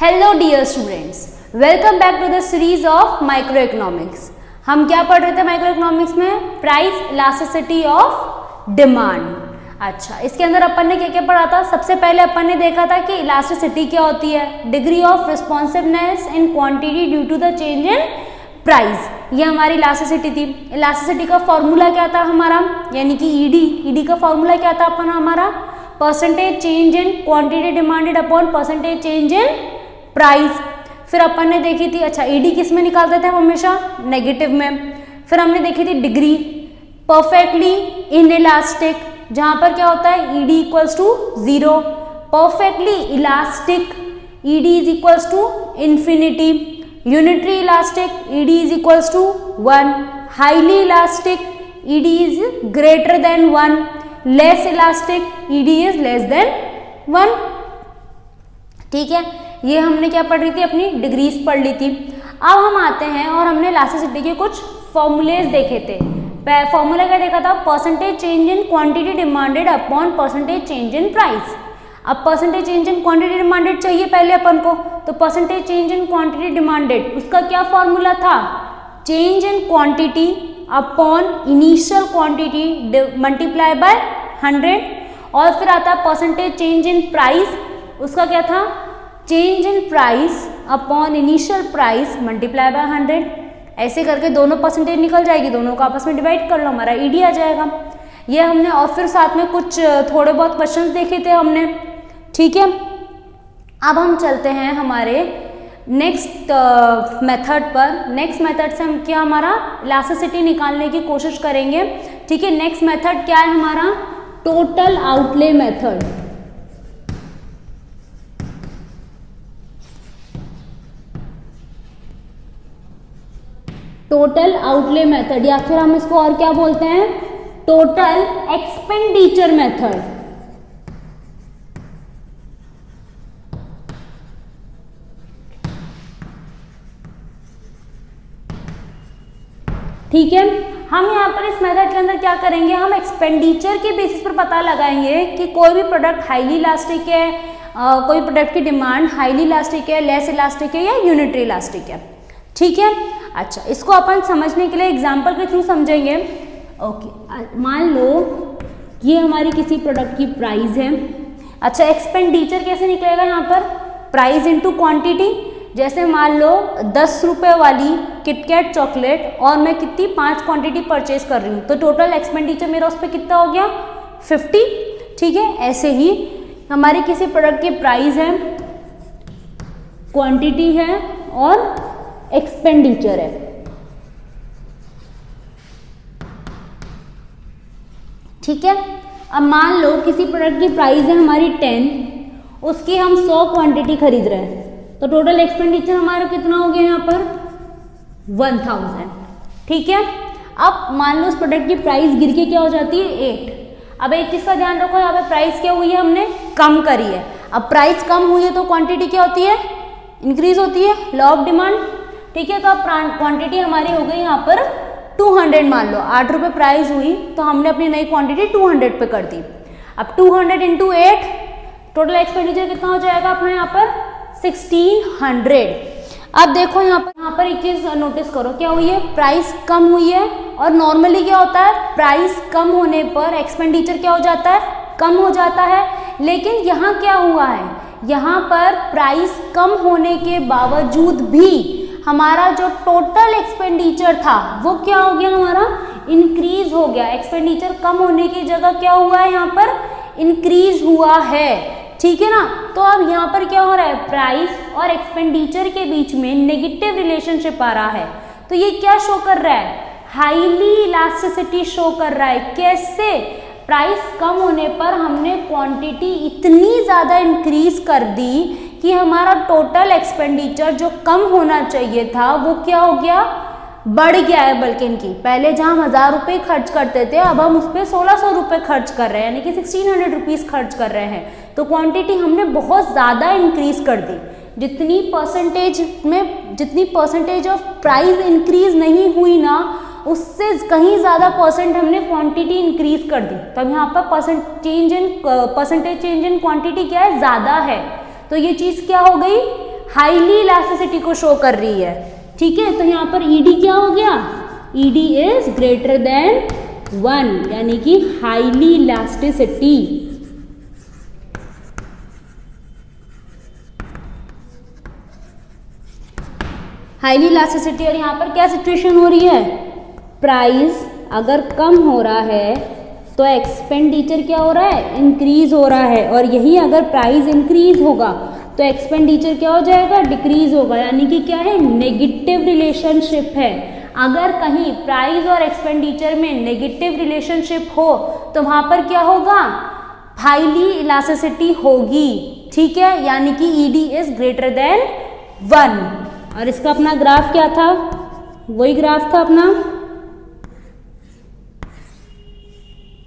Hello dear students, welcome back to the series of micro economics. हम क्या पढ़ रहे थे माइक्रो इकोनॉमिक्स में? Price elasticity of demand. अच्छा, इसके अंदर अपन ने क्या क्या पढ़ा था? सबसे पहले अपन ने देखा था कि इलास्टिसिटी क्या होती है, degree of responsiveness in quantity due to the change in price. ये हमारी इलास्टिसिटी थी। इलास्टिसिटी का फॉर्मूला क्या था हमारा, यानी कि ईडी का फॉर्मूला क्या था अपन हमारा? Percentage change in quantity demanded upon percentage change in price. फिर अपन ने देखी थी, अच्छा ईडी किस में निकालते थे हम? हमेशा नेगेटिव में। फिर हमने देखी थी डिग्री परफेक्टली इनइलास्टिक, जहां पर क्या होता है ED equals to 0, perfectly elastic ED is equals to infinity, unitary elastic ED is equals to 1, highly elastic ED is greater than 1, less elastic ED is less than 1। ठीक है, ये हमने क्या पढ़ रही थी? अपनी डिग्रीज पढ़ ली थी। अब हम आते हैं और हमने इलास्टिसिटी के कुछ फॉर्मूलेज देखे थे। फॉर्मूला क्या देखा था? Percentage change in quantity demanded upon percentage change in price. अब percentage change in quantity demanded चाहिए पहले अपन को, तो percentage change in quantity demanded उसका क्या फॉर्मूला था? Change in quantity upon initial quantity multiply by 100। और फिर आता है परसेंटेज चेंज इन प्राइस, उसका क्या था? Change in price upon initial price multiply by 100। ऐसे करके दोनों परसेंटेज निकल जाएगी, दोनों को आपस में डिवाइड कर लो, हमारा ईडी आ जाएगा। ये हमने, और फिर साथ में कुछ थोड़े बहुत क्वेश्चंस देखे थे हमने। ठीक है, अब हम चलते हैं हमारे नेक्स्ट मेथड पर। नेक्स्ट मेथड से हम क्या हमारा इलास्टिसिटी निकालने की कोशिश करेंगे। ठीक है, नेक्स्ट मेथड क्या है हमारा? Total outlay method. Total outlay method, या फिर हम इसको और क्या बोलते हैं? Total expenditure method. ठीक है, हम यहाँ पर इस मेथड के अंदर क्या करेंगे? हम एक्सपेंडिचर के बेसिस पर पता लगाएंगे कि कोई भी प्रोडक्ट हाईली इलास्टिक है, कोई प्रोडक्ट की डिमांड हाईली इलास्टिक है, लेस इलास्टिक है या यूनिटरी इलास्टिक है। ठीक है, अच्छा इसको अपन समझने के लिए एग्जांपल के थ्रू समझेंगे। ओके, मान लो ये हमारी किसी प्रोडक्ट की प्राइस है। अच्छा, एक्सपेंडिचर कैसे निकलेगा यहाँ पर? Price into quantity. जैसे मान लो 10 रुपये वाली किटकैट चॉकलेट और मैं कितनी 5 क्वांटिटी परचेज कर रही हूँ, तो टोटल एक्सपेंडिचर मेरा उस पर कितना हो गया? 50। ठीक है, ऐसे ही हमारी किसी प्रोडक्ट की प्राइस है, क्वांटिटी है और एक्सपेंडिचर है। ठीक है, अब मान लो किसी प्रोडक्ट की प्राइस है हमारी 10, उसकी हम 100 क्वांटिटी खरीद रहे हैं, तो टोटल एक्सपेंडिचर हमारा कितना हो गया यहाँ पर? 1000। ठीक है, अब मान लो उस प्रोडक्ट की प्राइस गिर के क्या हो जाती है? 8। अब एक चीज का ध्यान रखो, यहाँ पे प्राइस क्या हुई है? हमने कम करी है। अब प्राइस कम हुई है तो क्वांटिटी क्या होती है? इंक्रीज होती है, लॉ ऑफ डिमांड। ठीक है, तो अब क्वांटिटी हमारी हो गई यहाँ पर 200। मान लो 8 रुपये प्राइस हुई तो हमने अपनी नई क्वांटिटी 200 पे कर दी। अब 200 इंटू 8, टोटल एक्सपेंडिचर कितना हो जाएगा अपना यहाँ पर? 1600। अब देखो यहाँ पर एक चीज नोटिस करो, क्या हुई है? प्राइस कम हुई है। और नॉर्मली क्या होता है? प्राइस कम होने पर एक्सपेंडिचर क्या हो जाता है? कम हो जाता है। लेकिन यहाँ क्या हुआ है? यहाँ पर प्राइस कम होने के बावजूद भी हमारा जो टोटल एक्सपेंडिचर था वो क्या हो गया? हमारा इंक्रीज हो गया। एक्सपेंडिचर कम होने की जगह क्या हुआ है? यहाँ पर इंक्रीज हुआ है। ठीक है ना, तो अब यहाँ पर क्या हो रहा है? प्राइस और एक्सपेंडिचर के बीच में नेगेटिव रिलेशनशिप आ रहा है। तो ये क्या शो कर रहा है? हाईली इलास्टिसिटी शो कर रहा है। कैसे? प्राइस कम होने पर हमने क्वांटिटी इतनी ज़्यादा इंक्रीज कर दी कि हमारा टोटल एक्सपेंडिचर जो कम होना चाहिए था वो क्या हो गया? बढ़ गया है। बल्कि इनकी पहले जहाँ हम 1000 रुपये खर्च करते थे, अब हम उस पर 1600 रुपये खर्च कर रहे हैं, यानी कि 1600 रुपीज़ खर्च कर रहे हैं। तो क्वांटिटी हमने बहुत ज़्यादा इंक्रीज कर दी। जितनी परसेंटेज ऑफ प्राइस इंक्रीज नहीं हुई ना, उससे कहीं ज़्यादा परसेंट हमने क्वांटिटी इंक्रीज कर दी। तब यहाँ पर परसेंटेज चेंज इन क्वांटिटी क्या है? ज़्यादा है। तो ये चीज़ क्या हो गई? हाईली इलास्टिसिटी को शो कर रही है। ठीक है, तो यहाँ पर ईडी क्या हो गया, ईडी इज ग्रेटर देन 1 यानी कि हाईली इलास्टिसिटी। हाईली इलास्टिसिटी, और यहाँ पर क्या सिचुएशन हो रही है, प्राइस अगर कम हो रहा है तो एक्सपेंडिचर क्या हो रहा है, इंक्रीज हो रहा है, और यही अगर प्राइस इंक्रीज होगा तो एक्सपेंडिचर क्या हो जाएगा, डिक्रीज होगा, यानी कि क्या है, नेगेटिव रिलेशनशिप है। अगर कहीं प्राइस और एक्सपेंडिचर में नेगेटिव रिलेशनशिप हो तो वहाँ पर क्या होगा, हाईली इलास्टिसिटी होगी। ठीक है, यानी कि ईडी इज ग्रेटर देन 1। और इसका अपना ग्राफ क्या था, वही ग्राफ था अपना।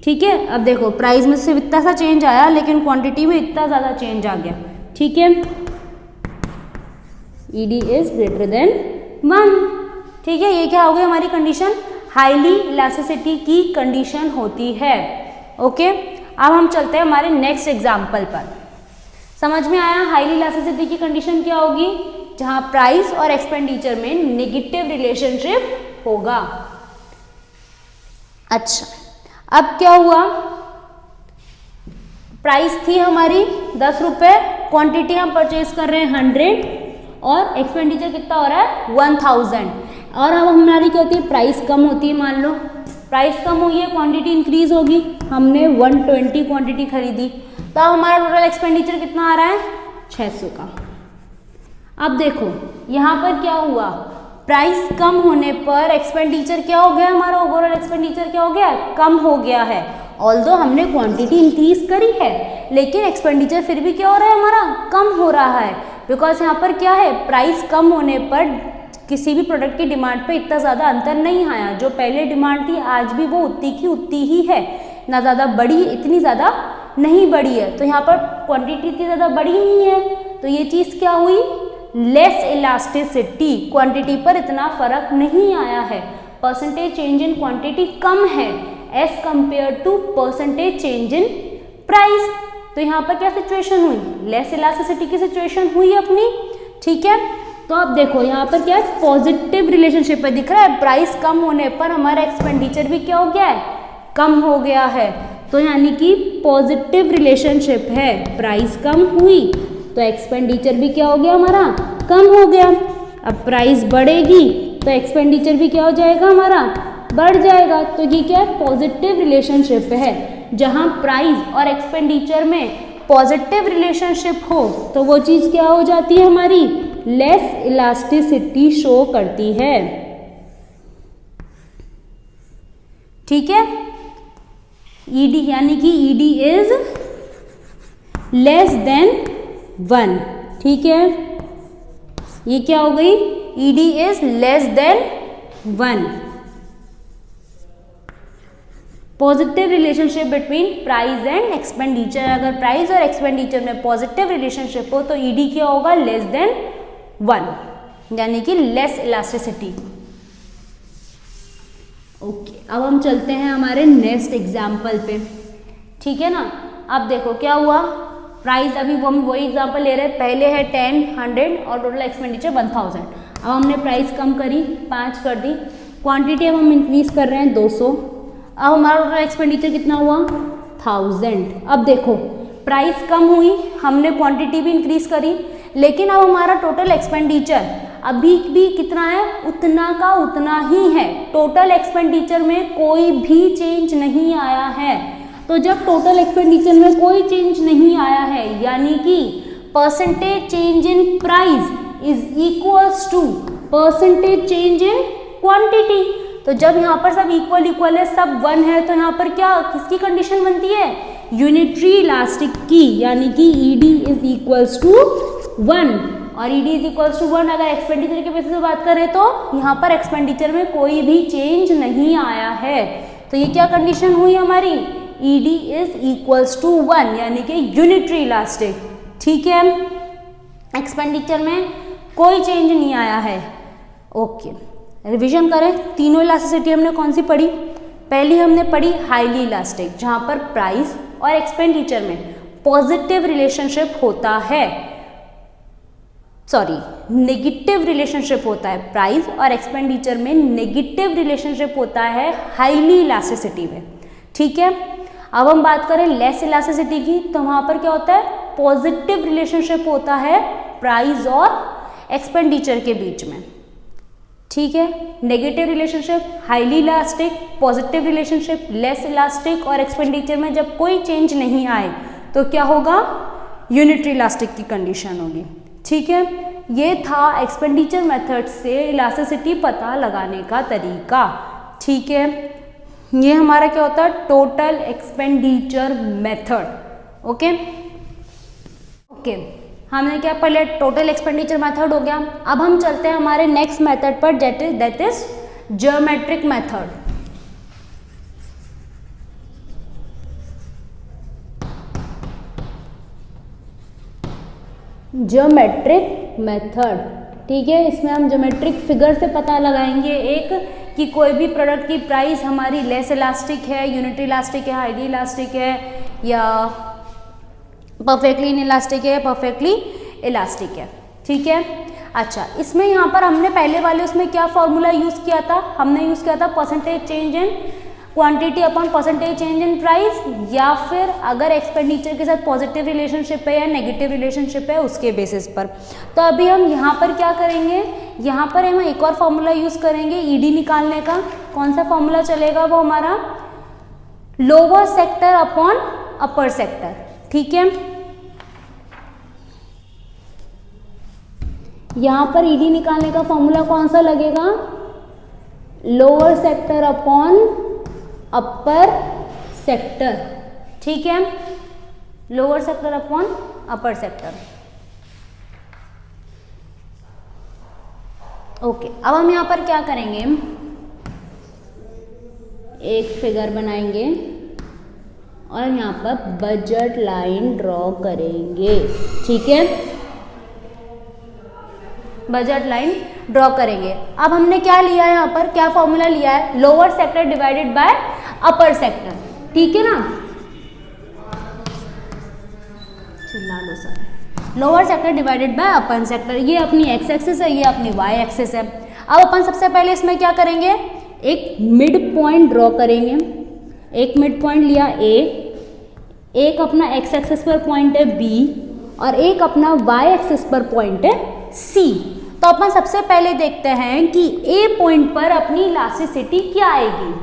ठीक है, अब देखो प्राइस में सिर्फ इतना सा चेंज आया लेकिन क्वांटिटी में इतना ज़्यादा चेंज आ गया। ठीक है, ईडी इज ग्रेटर देन 1। ठीक है, ये क्या हो गई हमारी कंडीशन, हाईली इलास्टिसिटी की कंडीशन होती है। ओके, अब हम चलते हैं हमारे नेक्स्ट एग्जाम्पल पर। समझ में आया हाईली इलास्टिसिटी की कंडीशन क्या होगी, जहां प्राइस और एक्सपेंडिचर में नेगेटिव रिलेशनशिप होगा। अच्छा, अब क्या हुआ, प्राइस थी हमारी 10 रुपये, क्वांटिटी हम परचेज कर रहे हैं 100 और एक्सपेंडिचर कितना हो रहा है 1000। और अब हमारी क्या होती है, प्राइस कम होती है, मान लो प्राइस कम हुई है, क्वांटिटी इंक्रीज होगी, हमने 120 क्वांटिटी खरीदी, तो अब हमारा टोटल एक्सपेंडिचर कितना आ रहा है 600 का। अब देखो यहाँ पर क्या हुआ, प्राइस कम होने पर एक्सपेंडिचर क्या हो गया, हमारा ओवरऑल एक्सपेंडिचर क्या हो गया, कम हो गया है। ऑल्दो हमने क्वांटिटी इंक्रीज करी है लेकिन एक्सपेंडिचर फिर भी क्या हो रहा है, हमारा कम हो रहा है, बिकॉज यहाँ पर क्या है, प्राइस कम होने पर किसी भी प्रोडक्ट की डिमांड पे इतना ज़्यादा अंतर नहीं आया। जो पहले डिमांड थी आज भी वो उतनी की उतनी ही है, ना ज़्यादा बढ़ी, इतनी ज़्यादा नहीं बढ़ी है। तो यहाँ पर क्वांटिटी इतनी ज़्यादा बढ़ी नहीं है, तो ये चीज़ क्या हुई, लेस इलास्टिसिटी, क्वांटिटी पर इतना फर्क नहीं आया है। परसेंटेज चेंज इन क्वांटिटी कम है as compare to percentage change in price. तो यहाँ पर क्या सिचुएशन हुई, लेस इलास्टिसिटी की सिचुएशन हुई अपनी। ठीक है, तो अब देखो यहाँ पर क्या है, पॉजिटिव रिलेशनशिप है, दिख रहा है, प्राइस कम होने पर हमारा एक्सपेंडिचर भी क्या हो गया है, कम हो गया है। तो यानी कि पॉजिटिव रिलेशनशिप है, प्राइस कम हुई तो एक्सपेंडिचर भी क्या हो गया, हमारा कम हो गया। अब प्राइस बढ़ेगी तो एक्सपेंडिचर भी क्या हो जाएगा, हमारा बढ़ जाएगा। तो ये क्या है, पॉजिटिव रिलेशनशिप है। जहाँ प्राइस और एक्सपेंडिचर में पॉजिटिव रिलेशनशिप हो तो वो चीज़ क्या हो जाती है, हमारी लेस इलास्टिसिटी शो करती है। ठीक है, ईडी यानी कि ईडी इज लेस देन 1। ठीक है, ये क्या हो गई, ED is less than 1। Positive relationship between price and expenditure, अगर प्राइस और एक्सपेंडिचर में पॉजिटिव रिलेशनशिप हो तो ईडी क्या होगा, लेस देन 1, यानी कि लेस इलास्टिसिटी। ओके, अब हम चलते हैं हमारे नेक्स्ट एग्जाम्पल पे। ठीक है ना, अब देखो क्या हुआ, प्राइस अभी हम वही एग्जाम्पल ले रहे हैं, पहले है 10, 100 और टोटल एक्सपेंडिचर 1000। अब हमने प्राइस कम करी, 5 कर दी, क्वांटिटी अब हम इंक्रीज कर रहे हैं 200। अब हमारा टोटल एक्सपेंडिचर कितना हुआ, 1000। अब देखो प्राइस कम हुई, हमने क्वांटिटी भी इंक्रीज करी, लेकिन अब हमारा टोटल एक्सपेंडिचर अभी भी कितना है, उतना का उतना ही है। टोटल एक्सपेंडिचर में कोई भी चेंज नहीं आया है। तो जब टोटल एक्सपेंडिचर में कोई चेंज नहीं आया है, यानी कि percentage change in price is equals to percentage change in quantity. तो जब यहाँ पर सब इक्वल है, सब 1 है, तो यहाँ पर क्या, किसकी कंडीशन बनती है, यूनिटरी इलास्टिक की, यानी कि ईडी इज इक्वल्स टू 1। और ईडी इज इक्वल्स टू 1 अगर एक्सपेंडिचर के बेसिस पे बात करें तो यहाँ पर एक्सपेंडिचर में कोई भी चेंज नहीं आया है। तो ये क्या कंडीशन हुई हमारी, ईडी इज इक्वल्स टू 1, यानी कि यूनिटरी इलास्टिक। ठीक है, एक्सपेंडिचर में कोई चेंज नहीं आया है। ओके, रिवीजन करें, तीनों इलास्टिसिटी हमने कौन सी पढ़ी, पहली हमने पढ़ी हाईली इलास्टिक, जहाँ पर प्राइस और एक्सपेंडिचर में पॉजिटिव रिलेशनशिप होता है। नेगेटिव रिलेशनशिप होता है प्राइस और एक्सपेंडिचर में, नेगेटिव रिलेशनशिप होता है हाईली इलास्टिसिटी में, ठीक है। अब हम बात करें लेस इलास्टिसिटी की, तो वहाँ पर क्या होता है, पॉजिटिव रिलेशनशिप होता है प्राइस और एक्सपेंडिचर के बीच में, ठीक है। Negative relationship, highly elastic, positive relationship, less elastic और एक्सपेंडिचर में जब कोई चेंज नहीं आए तो क्या होगा, यूनिटरी इलास्टिक की कंडीशन होगी, ठीक है। ये था एक्सपेंडिचर मेथड से इलास्टिसिटी पता लगाने का तरीका, ठीक है। ये हमारा क्या होता है, टोटल एक्सपेंडिचर मेथड, ओके। हमने क्या पहले टोटल एक्सपेंडिचर मेथड हो गया। अब हम चलते हैं हमारे नेक्स्ट मेथड पर, that is geometric method. Geometric method, ठीक है। इसमें हम ज्योमेट्रिक फिगर से पता लगाएंगे एक कि कोई भी प्रोडक्ट की प्राइस हमारी लेस इलास्टिक है, यूनिटरी इलास्टिक है, हाईली इलास्टिक है, या परफेक्टली इनइलास्टिक है, परफेक्टली इलास्टिक है, ठीक है। अच्छा, इसमें यहाँ पर हमने पहले वाले उसमें क्या फॉर्मूला यूज़ किया था, हमने यूज़ किया था percentage change in quantity upon percentage change in price, या फिर अगर एक्सपेंडिचर के साथ पॉजिटिव रिलेशनशिप है या नेगेटिव रिलेशनशिप है उसके बेसिस पर। तो अभी हम यहाँ पर क्या करेंगे, यहाँ पर हम एक और फॉर्मूला यूज़ करेंगे ईडी निकालने का। कौन सा फॉर्मूला चलेगा, वो हमारा लोअर सेक्टर अपॉन अपर सेक्टर, ठीक है। यहाँ पर ईडी निकालने का फॉर्मूला कौन सा लगेगा, लोअर सेक्टर अपॉन अपर सेक्टर, ठीक है। लोअर सेक्टर अपॉन अपर सेक्टर, ओके। अब हम यहाँ पर क्या करेंगे, एक फिगर बनाएंगे और यहाँ पर बजट लाइन ड्रॉ करेंगे, ठीक है। बजट लाइन ड्रॉ करेंगे। अब हमने क्या लिया है, यहाँ पर क्या फॉर्मूला लिया है, lower sector divided by upper sector, ठीक है ना। चिल्ला लो sir. Lower sector divided by upper sector, ये अपनी एक्स एक्सिस है, ये अपनी वाई एक्सिस है। अब अपन सबसे पहले इसमें क्या करेंगे, एक मिड पॉइंट ड्रॉ करेंगे। एक मिड पॉइंट लिया ए, एक अपना एक्स एक्सिस पर पॉइंट है बी और एक अपना वाई एक्सिस पर पॉइंट है सी। तो अपन सबसे पहले देखते हैं कि ए पॉइंट पर अपनी इलास्टिसिटी क्या आएगी।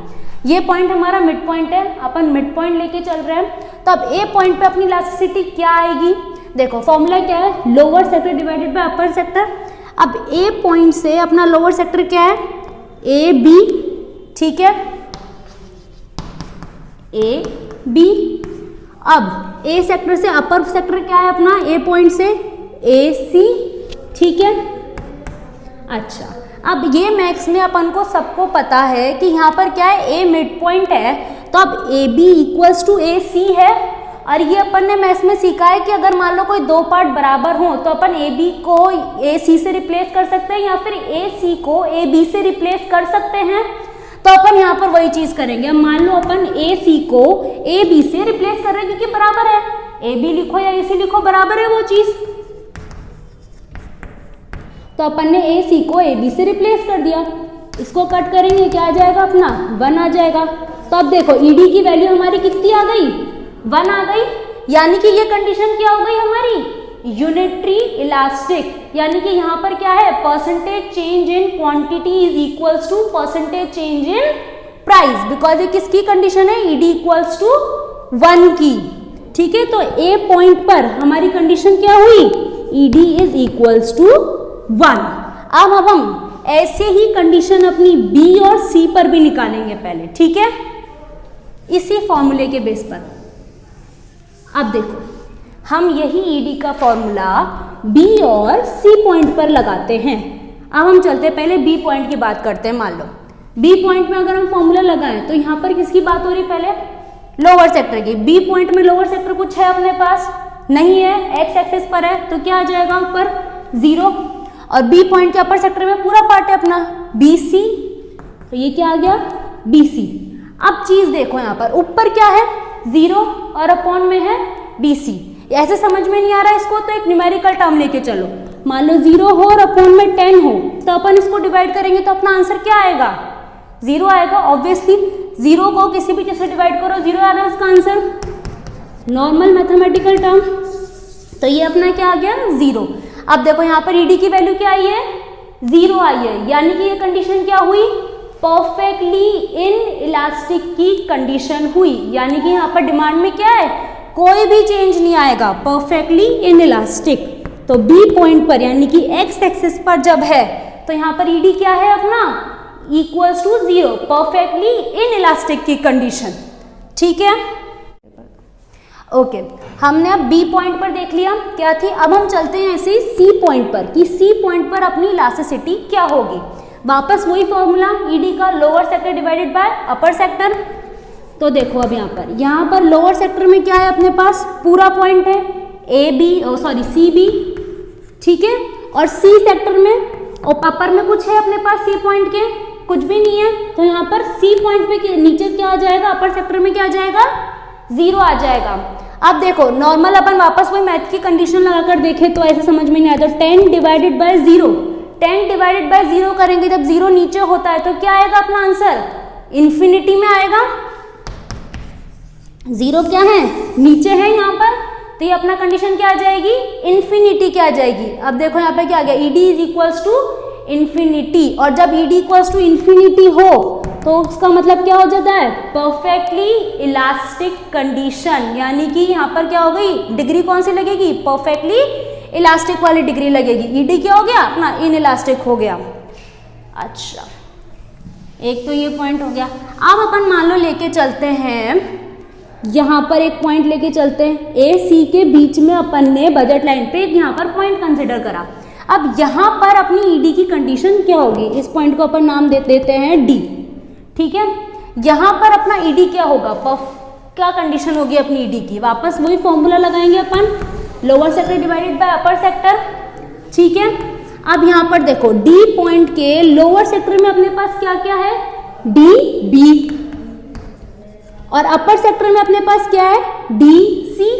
ये पॉइंट हमारा मिड पॉइंट है, अपन मिड पॉइंट लेके चल रहे हैं। तो अब ए पॉइंट पे अपनी इलास्टिसिटी क्या आएगी, देखो फॉर्मूला क्या है, lower sector divided by upper sector. अब ए पॉइंट से अपना लोअर सेक्टर क्या है, ए बी, ठीक है, ए बी। अब ए सेक्टर से अपर सेक्टर क्या है अपना, ए पॉइंट से ए सी, ठीक है। अच्छा, अब ये मैथ्स में अपन को सबको पता है कि यहाँ पर क्या है, ए मिड पॉइंट है, तो अब ए बी इक्वल्स टू ए सी है। और ये अपन ने मैथ्स में सीखा है कि अगर मान लो कोई दो पार्ट बराबर हो तो अपन ए बी को ए सी से रिप्लेस कर सकते हैं या फिर ए सी को ए बी से रिप्लेस कर सकते हैं। तो अपन यहाँ पर वही चीज करेंगे। अब मान लो अपन ए सी को ए बी से रिप्लेस कर रहे हैं क्योंकि बराबर है, ए बी लिखो या ए सी लिखो बराबर है वो चीज। तो अपन ने ए सी को ए बी से रिप्लेस कर दिया, इसको कट करेंगे क्या आ जाएगा अपना 1 आ जाएगा। तो अब देखो ईडी की वैल्यू हमारी कितनी आ गई, 1 आ गई, यानी कि ये कंडीशन क्या हो गई हमारी यूनिटरी इलास्टिक। यानी कि यहाँ पर क्या है, percentage change in quantity is equals to percentage change in price, because ये किसकी कंडीशन है, ईडी इक्वल्स टू 1 की, ठीक है। तो ए पॉइंट पर हमारी कंडीशन क्या हुई, ईडी इज इक्वल्स टू 1। अब हम ऐसे ही कंडीशन अपनी बी और सी पर भी निकालेंगे पहले, ठीक है, इसी फॉर्मूले के बेस पर। अब देखो हम यही ईडी का फॉर्मूला बी और सी पॉइंट पर लगाते हैं। अब हम चलते हैं पहले बी पॉइंट की बात करते हैं। मान लो बी पॉइंट में अगर हम फॉर्मूला लगाएं तो यहाँ पर किसकी बात हो रही, पहले लोअर सेक्टर की। बी पॉइंट में लोअर सेक्टर कुछ है अपने पास नहीं है, एक्स एक्सिस पर है, तो क्या आ जाएगा ऊपर 0। और बी पॉइंट के अपर सेक्टर में पूरा पार्ट है अपना बी सी, तो ये क्या आ गया बी सी। अब चीज देखो यहाँ पर ऊपर क्या है 0 और अपॉन में है बी सी। ऐसे समझ में नहीं आ रहा इसको, तो एक न्यूमेरिकल टर्म लेके चलो। मान लो 0 हो और अपॉन में 10 हो, तो अपन इसको डिवाइड करेंगे तो अपना आंसर क्या आएगा? 0 आएगा। ऑब्वियसली 0 को किसी भी चीज से डिवाइड करो 0 आ रहा है उसका आंसर, नॉर्मल मैथमेटिकल टर्म। तो ये अपना क्या आ गया? 0। अब देखो यहाँ पर ईडी की वैल्यू क्या आई है? 0 आई है, यानी कि ये कंडीशन क्या हुई? परफेक्टली इन इलास्टिक की कंडीशन हुई, यानी कि यहाँ पर डिमांड में क्या है? कोई भी चेंज नहीं आएगा, परफेक्टली इन इलास्टिक। तो बी पॉइंट पर यानी कि एक्स एक्सिस पर जब है तो यहाँ पर ईडी क्या है अपना? Equals to 0, perfectly in elastic की कंडीशन। ठीक है, ओके। हमने अब बी पॉइंट पर देख लिया क्या थी। अब हम चलते हैं ऐसे सी पॉइंट पर कि सी पॉइंट पर अपनी इलास्टिसिटी क्या होगी। वापस वही फॉर्मूला ईडी का, lower sector divided by upper sector. तो देखो अब यहाँ पर लोअर सेक्टर में क्या है अपने पास? पूरा पॉइंट है ए बी, सी बी, ठीक है। और सी सेक्टर में और अपर में कुछ है अपने पास सी पॉइंट के? कुछ भी नहीं है। तो यहाँ पर सी पॉइंट पे नीचे क्या आ जाएगा? अपर सेक्टर में क्या आ जाएगा? 0 आ जाएगा। अब देखो नॉर्मल अपन वापस वही मैथ की कंडीशन लगाकर देखें तो ऐसे समझ में नहीं आता। 10 डिवाइडेड बाय 0, 10 डिवाइडेड बाय 0 करेंगे, जब 0 नीचे होता है तो क्या आएगा अपना आंसर? इन्फिनिटी में आएगा। 0 क्या है? नीचे है यहाँ पर, तो ये अपना कंडीशन क्या आ जाएगी? इन्फिनिटी क्या आ जाएगी। अब देखो यहाँ पे क्या आ गया? ED is equals to infinity, और जब ईडी इक्वल्स टू इन्फिनिटी हो तो उसका मतलब क्या हो जाता है? परफेक्टली इलास्टिक कंडीशन, यानी कि यहाँ पर क्या हो गई? डिग्री कौन सी लगेगी? परफेक्टली इलास्टिक वाली डिग्री लगेगी। ईडी क्या हो गया अपना? इन इलास्टिक हो गया। अच्छा, एक तो ये पॉइंट हो गया। अब अपन मान लो लेके चलते हैं, यहाँ पर एक पॉइंट लेके चलते हैं, ए सी के बीच में अपन ने बजट लाइन पे यहाँ पर पॉइंट कंसिडर करा। अब यहाँ पर अपनी ईडी की कंडीशन क्या होगी? इस पॉइंट को अपन नाम दे देते हैं डी, ठीक है। यहाँ पर अपना ईडी क्या होगा? क्या कंडीशन होगी अपनी ईडी की? वापस वही फॉर्मूला लगाएंगे अपन, lower sector divided by upper sector, ठीक है। अब यहाँ पर देखो डी पॉइंट के लोअर सेक्टर में अपने पास क्या क्या है? डी बी, और अपर सेक्टर में अपने पास क्या है? D C.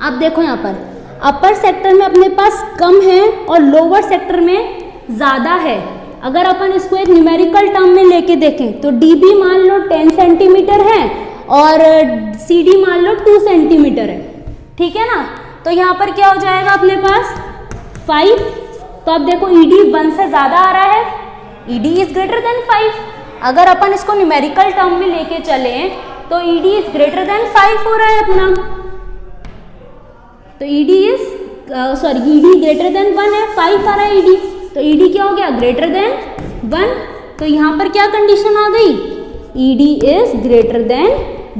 अब देखो यहाँ पर अपर सेक्टर में अपने पास कम है और लोअर सेक्टर में ज्यादा है। अगर अपन इसको एक न्यूमेरिकल टर्म में लेके देखें तो डीबी मान लो 10 सेंटीमीटर है और सीडी मान लो 2 सेंटीमीटर है, ठीक है ना। तो यहाँ पर क्या हो जाएगा अपने पास? 5। तो अब देखो ईडी 1 से ज्यादा आ रहा है, ईडी इज ग्रेटर देन 5। अगर अपन इसको न्यूमेरिकल टर्म में लेके चले तो ईडी इज ग्रेटर देन 5 हो रहा है अपना। तो ईडी ग्रेटर देन 1 है, 5 आ रहा है ईडी, तो ईडी क्या हो गया? Greater than 1। तो यहाँ पर क्या कंडीशन आ गई? ED is greater than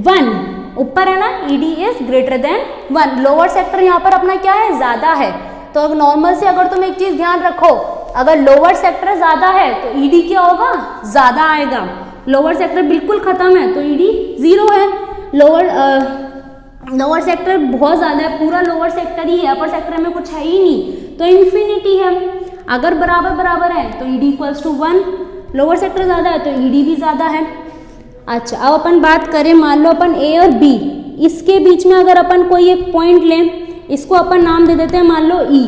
1। ऊपर है ना, ED is greater than 1। Lower sector यहाँ पर अपना क्या है? ज्यादा है। तो नॉर्मल से अगर तुम एक चीज ध्यान रखो, अगर लोअर सेक्टर ज्यादा है तो ईडी क्या होगा? ज्यादा आएगा। लोअर सेक्टर बिल्कुल खत्म है तो ईडी 0 है। लोअर सेक्टर बहुत ज्यादा है, पूरा लोअर सेक्टर ही है, अपर सेक्टर में कुछ है ही नहीं, तो इन्फिनिटी है। अगर बराबर बराबर है तो ED equals to 1, lower sector ज्यादा है तो ईडी भी ज्यादा है। अच्छा, अब अपन बात करें, मान लो अपन ए और बी, इसके बीच में अगर अपन कोई एक पॉइंट लें, इसको अपन नाम दे देते हैं मान लो ई,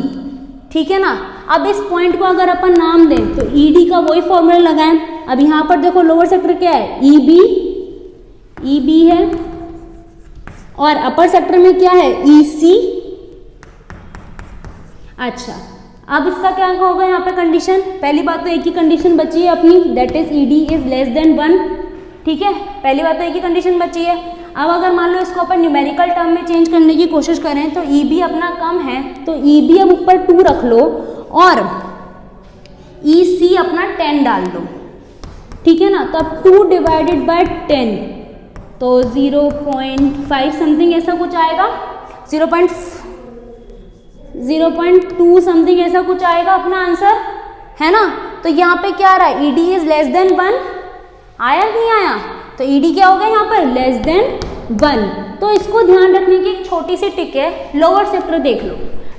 ठीक है ना। अब इस पॉइंट को अगर अपन नाम दें तो ईडी का वही फॉर्मूला लगाएं। अब यहाँ पर देखो लोअर सेक्टर क्या है? ई बी है, और अपर सेक्टर में क्या है? ई सी। अच्छा, अब इसका क्या होगा यहाँ पे कंडीशन? पहली बात तो एक ही कंडीशन बची है अपनी, that is ED is less than 1, ठीक है। पहली बात तो एक ही कंडीशन बची है। अब अगर मान लो इसको अपन न्यूमेरिकल टर्म में चेंज करने की कोशिश करें तो ई बी अपना कम है तो ई बी अब ऊपर 2 रख लो और ई सी अपना 10 डाल दो, ठीक है ना। तो अब 2 डिवाइडेड बाय 10 तो 0.5 समथिंग ऐसा कुछ आएगा, 0.2 समथिंग ऐसा कुछ आएगा अपना आंसर, है ना। तो यहाँ पे क्या आ रहा है? ईडी इज लेस देन 1, आया नहीं आया? तो ईडी क्या होगा यहाँ पर? Less than 1। तो इसको ध्यान रखने की एक छोटी सी टिक है, लोअर सेक्टर देख लो।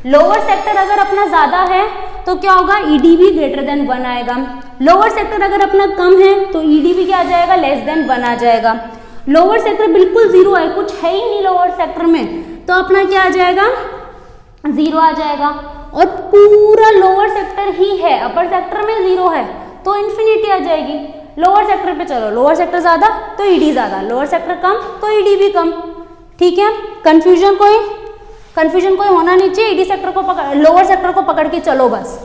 लोअर सेक्टर अगर अपना ज्यादा है तो क्या होगा? ईडी भी ग्रेटर देन 1 आएगा। लोअर सेक्टर अगर अपना कम है तो ईडी भी क्या आ जाएगा? लेस देन 1 आ जाएगा। लोअर सेक्टर बिल्कुल 0 है, कुछ है ही नहीं लोअर सेक्टर में, तो अपना क्या आ जाएगा? 0 आ जाएगा, और पूरा लोअर सेक्टर ही है, अपर सेक्टर में 0 है तो इन्फिनिटी आ जाएगी। लोअर सेक्टर पे चलो, लोअर सेक्टर ज्यादा तो ईडी ज्यादा, लोअर सेक्टर कम तो ईडी भी कम। ठीक है, कंफ्यूजन कोई होना नहीं चाहिए, ईडी सेक्टर को पकड़, लोअर सेक्टर को पकड़ के चलो बस,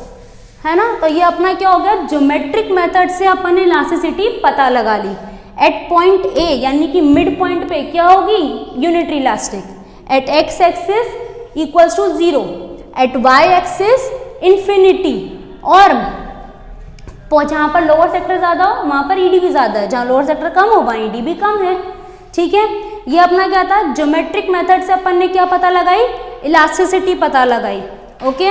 है ना। तो ये अपना क्या हो गया, ज्योमेट्रिक मेथड से अपन ने इलास्टिसिटी पता लगा ली। एट पॉइंट ए यानी कि मिड पॉइंट पे क्या होगी, unitary elastic, at X axis equals to 0, at Y axis infinity, और जहाँ पर लोअर सेक्टर ज्यादा हो वहां पर ईडी भी ज्यादा है, जहाँ लोअर सेक्टर कम हो वहां ईडी भी कम है। ठीक है, ये अपना क्या था, ज्योमेट्रिक मेथड से अपन ने क्या पता लगाई, इलास्टिसिटी पता लगाई। ओके।